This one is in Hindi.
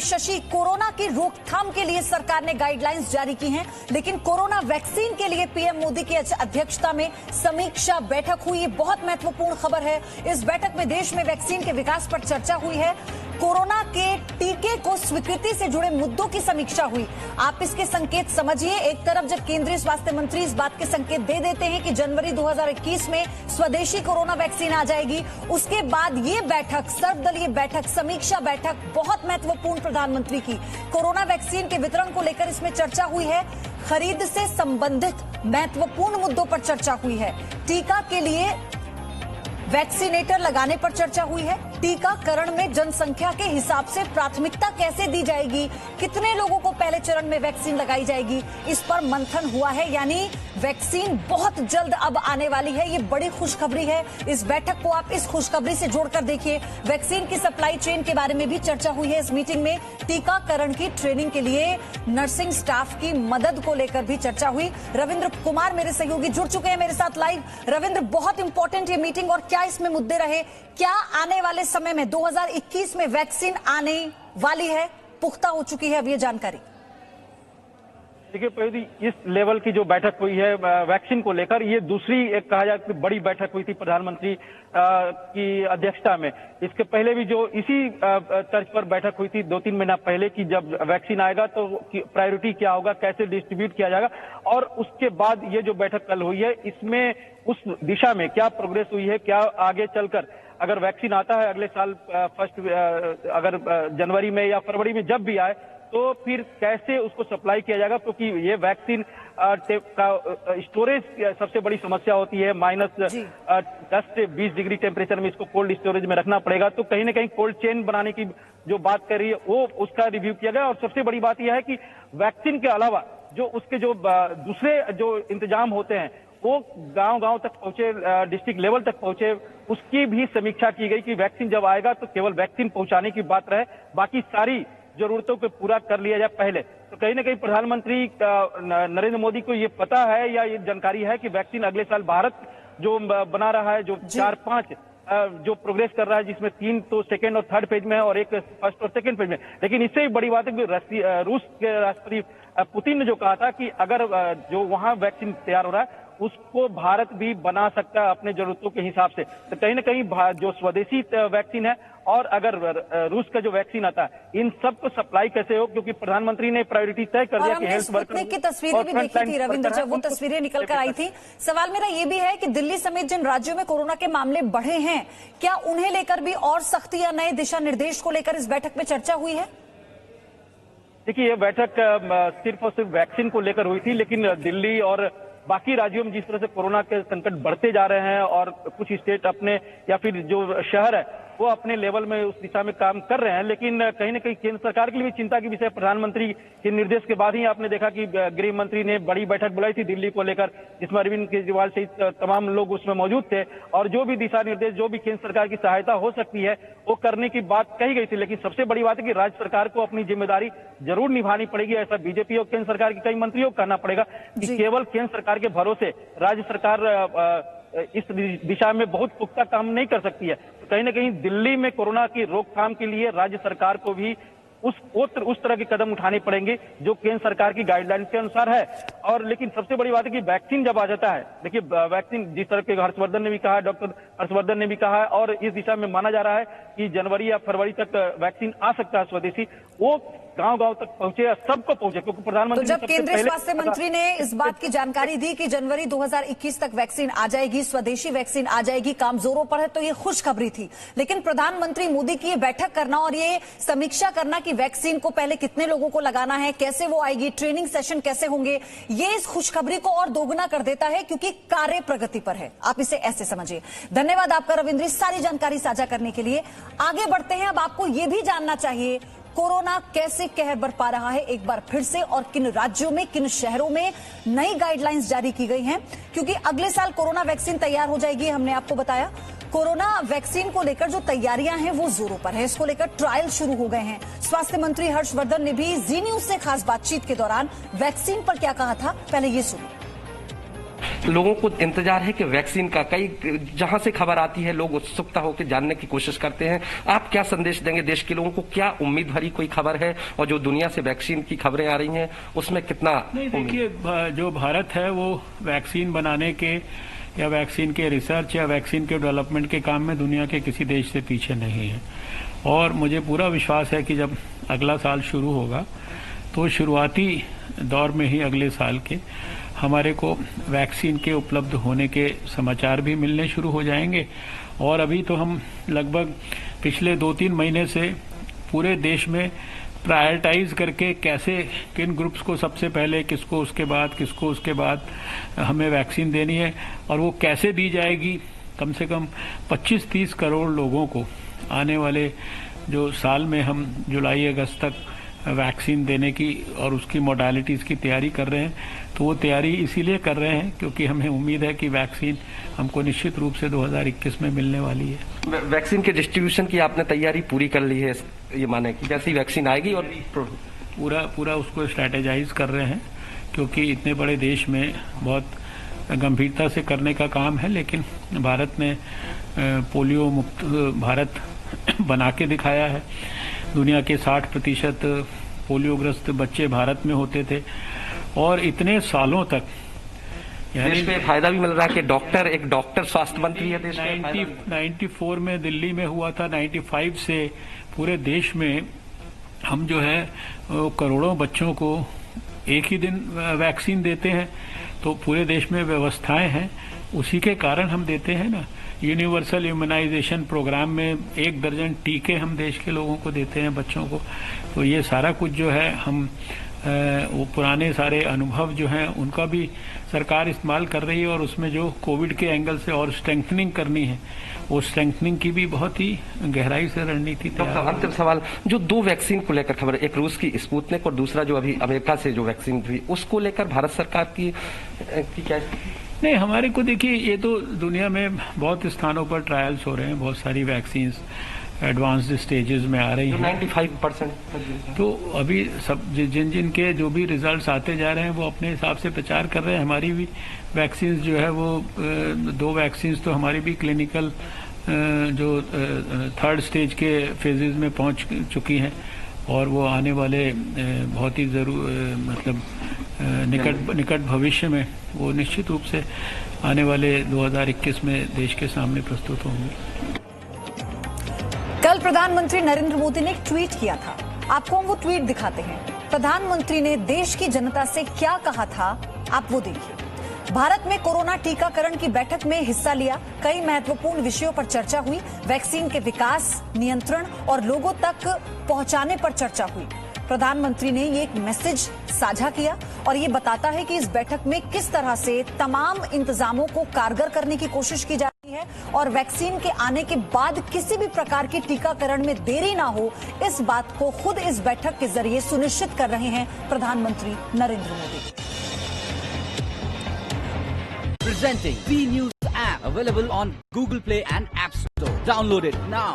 शशि, कोरोना की रोकथाम के लिए सरकार ने गाइडलाइंस जारी की हैं, लेकिन कोरोना वैक्सीन के लिए पीएम मोदी की अध्यक्षता में समीक्षा बैठक हुई। ये बहुत महत्वपूर्ण खबर है। इस बैठक में देश में वैक्सीन के विकास पर चर्चा हुई है। कोरोना के टीके को स्वीकृति से जुड़े मुद्दों की समीक्षा हुई। आप इसके संकेत समझिए। एक तरफ जब केंद्रीय स्वास्थ्य मंत्री इस बात के संकेत दे देते हैं कि जनवरी 2021 में स्वदेशी कोरोना वैक्सीन आ जाएगी, उसके बाद ये बैठक, सर्वदलीय बैठक, समीक्षा बैठक बहुत महत्वपूर्ण प्रधानमंत्री की कोरोना वैक्सीन के वितरण को लेकर इसमें चर्चा हुई है। खरीद से संबंधित महत्वपूर्ण मुद्दों पर चर्चा हुई है। टीका के लिए वैक्सीनेटर लगाने पर चर्चा हुई है। टीकाकरण में जनसंख्या के हिसाब से प्राथमिकता कैसे दी जाएगी, कितने लोगों को पहले चरण में वैक्सीन लगाई जाएगी, इस पर मंथन हुआ है। यानी वैक्सीन बहुत जल्द अब आने वाली है। ये बड़ी खुशखबरी है। इस बैठक को आप इस खुशखबरी से जोड़कर देखिए। वैक्सीन की सप्लाई चेन के बारे में भी चर्चा हुई है इस मीटिंग में। टीकाकरण की ट्रेनिंग के लिए नर्सिंग स्टाफ की मदद को लेकर भी चर्चा हुई। रविंद्र कुमार मेरे सहयोगी जुड़ चुके हैं मेरे साथ लाइव। रविंद्र, बहुत इंपॉर्टेंट ये मीटिंग, और क्या इसमें मुद्दे रहे, क्या आने वाले समय में 2021 में वैक्सीन आने वाली है, पुख्ता हो चुकी है अब ये जानकारी? देखिए, इस लेवल की जो बैठक हुई है वैक्सीन को लेकर, ये दूसरी एक कहा जाए कि बड़ी बैठक हुई थी प्रधानमंत्री की अध्यक्षता में। इसके पहले भी जो इसी तर्ज पर बैठक हुई थी 2-3 महीना पहले की, जब वैक्सीन आएगा तो प्रायोरिटी क्या होगा, कैसे डिस्ट्रीब्यूट किया जाएगा, और उसके बाद ये जो बैठक कल हुई है, इसमें उस दिशा में क्या प्रोग्रेस हुई है, क्या आगे चलकर अगर वैक्सीन आता है अगले साल अगर जनवरी में या फरवरी में जब भी आए, तो फिर कैसे उसको सप्लाई किया जाएगा, क्योंकि ये वैक्सीन का स्टोरेज सबसे बड़ी समस्या होती है। -10 से 20 डिग्री टेम्परेचर में इसको कोल्ड स्टोरेज में रखना पड़ेगा। तो कहीं ना कहीं कोल्ड चेन बनाने की जो बात कर रही है वो उसका रिव्यू किया गया। और सबसे बड़ी बात यह है कि वैक्सीन के अलावा जो उसके जो दूसरे जो इंतजाम होते हैं वो गांव-गांव तक पहुंचे, डिस्ट्रिक्ट लेवल तक पहुंचे, उसकी भी समीक्षा की गई कि वैक्सीन जब आएगा तो केवल वैक्सीन पहुंचाने की बात रहे, बाकी सारी जरूरतों को पूरा कर लिया जाए पहले। तो कहीं ना कहीं प्रधानमंत्री नरेंद्र मोदी को ये पता है या ये जानकारी है कि वैक्सीन अगले साल भारत जो बना रहा है, जो 4-5 जो प्रोग्रेस कर रहा है, जिसमें 3 तो सेकेंड और थर्ड फेज में है और एक फर्स्ट और सेकेंड फेज में। लेकिन इससे भी बड़ी बात है कि रूस के राष्ट्रपति पुतिन ने जो कहा था कि अगर जो वहां वैक्सीन तैयार हो रहा है उसको भारत भी बना सकता है अपने जरूरतों के हिसाब से। तो कहीं ना कहीं जो स्वदेशी वैक्सीन है और अगर रूस का जो वैक्सीन आता है, इन सब को सप्लाई कैसे हो, क्योंकि प्रधानमंत्री ने प्रायोरिटी तय कर दिया कि हेल्थ वर्कर की तस्वीरें भी देखी थी रविंद्र, जब वो तस्वीरें निकल कर आई थी। सवाल मेरा ये भी है कि दिल्ली समेत जिन राज्यों में कोरोना के मामले बढ़े हैं, क्या उन्हें लेकर भी और सख्ती या नए दिशा निर्देश को लेकर इस बैठक में चर्चा हुई है? देखिए, ये बैठक सिर्फ और सिर्फ वैक्सीन को लेकर हुई थी, लेकिन दिल्ली और बाकी राज्यों में जिस तरह से कोरोना के संकट बढ़ते जा रहे हैं और कुछ स्टेट अपने या फिर जो शहर है वो अपने लेवल में उस दिशा में काम कर रहे हैं, लेकिन कहीं ना कहीं केंद्र सरकार के लिए भी चिंता की विषय। प्रधानमंत्री के निर्देश के बाद ही आपने देखा कि गृह मंत्री ने बड़ी बैठक बुलाई थी दिल्ली को लेकर, जिसमें अरविंद केजरीवाल सहित तमाम लोग उसमें मौजूद थे, और जो भी दिशा निर्देश, जो भी केंद्र सरकार की सहायता हो सकती है वो करने की बात कही गई थी। लेकिन सबसे बड़ी बात है कि राज्य सरकार को अपनी जिम्मेदारी जरूर निभानी पड़ेगी। ऐसा बीजेपी और केंद्र सरकार के कई मंत्रियों को कहना पड़ेगा कि केवल केंद्र सरकार के भरोसे राज्य सरकार इस दिशा में बहुत पुख्ता काम नहीं कर सकती है। तो कहीं ना कहीं दिल्ली में कोरोना की रोकथाम के लिए राज्य सरकार को भी उस तरह के कदम उठाने पड़ेंगे जो केंद्र सरकार की गाइडलाइन के अनुसार है। और लेकिन सबसे बड़ी बात है कि वैक्सीन जब आ जाता है, देखिए वैक्सीन जिस तरह के हर्षवर्धन ने भी कहा, डॉक्टर हर्षवर्धन ने भी कहा, और इस दिशा में माना जा रहा है कि जनवरी या फरवरी तक वैक्सीन आ सकता है स्वदेशी, वो गांव-गांव तक पहुंचे, सबको पहुंचे, क्योंकि प्रधानमंत्री तो जब केंद्रीय स्वास्थ्य मंत्री ने इस बात की जानकारी दी कि जनवरी 2021 तक वैक्सीन आ जाएगी, स्वदेशी वैक्सीन आ जाएगी, काम जोरों पर है, तो ये खुशखबरी थी। लेकिन प्रधानमंत्री मोदी की ये बैठक करना और ये समीक्षा करना कि वैक्सीन को पहले कितने लोगों को लगाना है, कैसे वो आएगी, ट्रेनिंग सेशन कैसे होंगे, ये इस खुशखबरी को और दोगुना कर देता है, क्योंकि कार्य प्रगति पर है। आप इसे ऐसे समझिए। धन्यवाद आपका रविंद्र, सारी जानकारी साझा करने के लिए। आगे बढ़ते हैं। अब आपको ये भी जानना चाहिए कोरोना कैसे कहर बरपा रहा है एक बार फिर से, और किन राज्यों में, किन शहरों में नई गाइडलाइंस जारी की गई हैं, क्योंकि अगले साल कोरोना वैक्सीन तैयार हो जाएगी। हमने आपको बताया कोरोना वैक्सीन को लेकर जो तैयारियां हैं वो जोरों पर है। इसको लेकर ट्रायल शुरू हो गए हैं। स्वास्थ्य मंत्री हर्षवर्धन ने भी जी न्यूज से खास बातचीत के दौरान वैक्सीन पर क्या कहा था, पहले ये सुनिए। लोगों को इंतजार है कि वैक्सीन का, कई जहां से खबर आती है लोग उत्सुकता होकर जानने की कोशिश करते हैं। आप क्या संदेश देंगे देश के लोगों को? क्या उम्मीद भरी कोई खबर है? और जो दुनिया से वैक्सीन की खबरें आ रही हैं उसमें कितना? नहीं, देखिए, जो भारत है वो वैक्सीन बनाने के या वैक्सीन के रिसर्च या वैक्सीन के डेवलपमेंट के काम में दुनिया के किसी देश से पीछे नहीं है। और मुझे पूरा विश्वास है कि जब अगला साल शुरू होगा तो शुरुआती दौर में ही अगले साल के हमारे को वैक्सीन के उपलब्ध होने के समाचार भी मिलने शुरू हो जाएंगे। और अभी तो हम लगभग पिछले 2-3 महीने से पूरे देश में प्रायोरिटाइज करके कैसे किन ग्रुप्स को सबसे पहले, किसको उसके बाद, किसको उसके बाद हमें वैक्सीन देनी है और वो कैसे दी जाएगी। कम से कम 25-30 करोड़ लोगों को आने वाले जो साल में हम जुलाई अगस्त तक वैक्सीन देने की और उसकी मोडालिटीज़ की तैयारी कर रहे हैं। तो वो तैयारी इसीलिए कर रहे हैं क्योंकि हमें उम्मीद है कि वैक्सीन हमको निश्चित रूप से 2021 में मिलने वाली है। वैक्सीन के डिस्ट्रीब्यूशन की आपने तैयारी पूरी कर ली है, ये माने कि जैसी वैक्सीन आएगी और पूरा उसको स्ट्रैटेजाइज कर रहे हैं क्योंकि इतने बड़े देश में बहुत गंभीरता से करने का काम है। लेकिन भारत ने पोलियो मुक्त भारत बना के दिखाया है। दुनिया के 60% पोलियोग्रस्त बच्चे भारत में होते थे और इतने सालों तक देश में फायदा भी मिल रहा है कि एक डॉक्टर स्वास्थ्य मंत्री है देश में। 94 में दिल्ली में हुआ था, 95 से पूरे देश में हम जो है करोड़ों बच्चों को एक ही दिन वैक्सीन देते हैं। तो पूरे देश में व्यवस्थाएं हैं, उसी के कारण हम देते हैं ना। यूनिवर्सल इम्यूनाइजेशन प्रोग्राम में 1 दर्जन टीके हम देश के लोगों को देते हैं, बच्चों को। तो ये सारा कुछ जो है हम वो पुराने सारे अनुभव जो हैं उनका भी सरकार इस्तेमाल कर रही है और उसमें जो कोविड के एंगल से और स्ट्रेंथनिंग करनी है, वो स्ट्रेंथनिंग की भी बहुत ही गहराई से रणनीति तैयार है। अंतिम सवाल, जो 2 वैक्सीन को लेकर खबर, एक रूस की स्पुतनिक और दूसरा जो अभी अमेरिका से जो वैक्सीन थी, उसको लेकर भारत सरकार की क्या? नहीं, हमारे को देखिए, ये तो दुनिया में बहुत स्थानों पर ट्रायल्स हो रहे हैं, बहुत सारी वैक्सीन एडवांस्ड स्टेजेस में आ रही हैं। 95% तो अभी सब जिन के जो भी रिजल्ट्स आते जा रहे हैं वो अपने हिसाब से प्रचार कर रहे हैं। हमारी भी वैक्सीन जो है वो 2 वैक्सीन तो हमारी भी क्लिनिकल जो 3rd स्टेज के फेजेस में पहुंच चुकी हैं और वो आने वाले बहुत ही मतलब निकट भविष्य में वो निश्चित रूप से आने वाले 2021 में देश के सामने प्रस्तुत होंगी। कल प्रधानमंत्री नरेंद्र मोदी ने एक ट्वीट किया था, आपको हम वो ट्वीट दिखाते हैं। प्रधानमंत्री ने देश की जनता से क्या कहा था, आप वो देखिए। भारत में कोरोना टीकाकरण की बैठक में हिस्सा लिया, कई महत्वपूर्ण विषयों पर चर्चा हुई। वैक्सीन के विकास, नियंत्रण और लोगों तक पहुंचाने पर चर्चा हुई। प्रधानमंत्री ने ये एक मैसेज साझा किया और ये बताता है कि इस बैठक में किस तरह से तमाम इंतजामों को कारगर करने की कोशिश की जा रही है और वैक्सीन के आने के बाद किसी भी प्रकार के टीकाकरण में देरी ना हो, इस बात को खुद इस बैठक के जरिए सुनिश्चित कर रहे हैं प्रधानमंत्री Narendra Modi. Presenting B News app available on Google Play and App Store. Download it now.